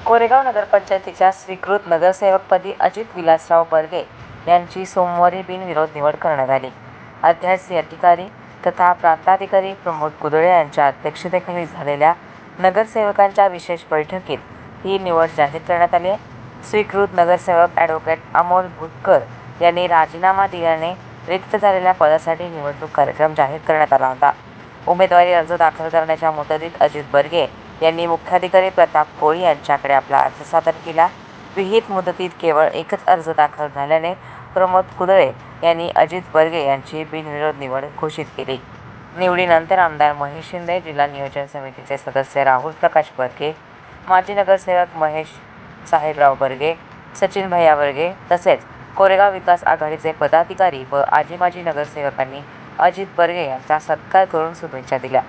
कोरेगाव नगरपंचायतीच्या स्वीकृत नगरसेवकपदी अजित विलासराव बर्गे यांची सोमवारी बिनविरोध निवड करण्यात आली. अध्यासी अधिकारी तथा प्रांताधिकारी प्रमोद कुदळे यांच्या अध्यक्षतेखाली झालेल्या नगरसेवकांच्या विशेष बैठकीत ही निवड जाहीर करण्यात आली आहे. स्वीकृत नगरसेवक ॲडव्होकेट अमोल भुतकर यांनी राजीनामा दिल्याने रिक्त झालेल्या पदासाठी निवडणूक कार्यक्रम जाहीर करण्यात आला होता. उमेदवारी अर्ज दाखल करण्याच्या मुदतीत अजित बर्गे यांनी मुख्याधिकारी प्रताप कोळी यांच्याकडे आपला अर्ज सादर केला. विहित मुदतीत केवळ एकच अर्ज दाखल झाल्याने प्रमोद कुदळे यांनी अजित बर्गे यांची बिनविरोध निवड घोषित केली. निवडीनंतर आमदार महेश शिंदे, जिल्हा नियोजन समितीचे सदस्य राहुल प्रकाश बर्गे, माजी नगरसेवक महेश साहेबराव बर्गे, सचिन भैया बर्गे तसेच कोरेगाव विकास आघाडीचे पदाधिकारी व माजी नगरसेवकांनी अजित बर्गे यांचा सत्कार करून शुभेच्छा दिल्या.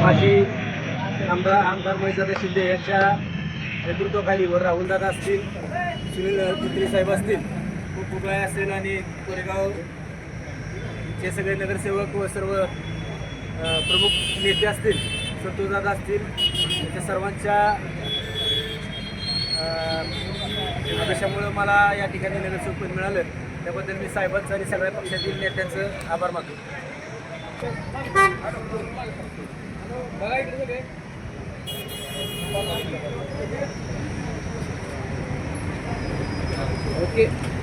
माजी आमदार महेशदादा शिंदे यांच्या नेतृत्वाखाली व राहुलदादा असतील, सुनील चित्री साहेब असतील, कुकळाय असेल आणि कोरेगाव चे सगळे नगरसेवक व सर्व प्रमुख नेते असतील, संतोषदादा असतील, त्या सर्वांच्या आदेशामुळे मला या ठिकाणी नगरसेवकपद मिळालं. त्याबद्दल मी साहेबांचं आणि सगळ्या पक्षातील नेत्यांचं आभार मानतो. ओके.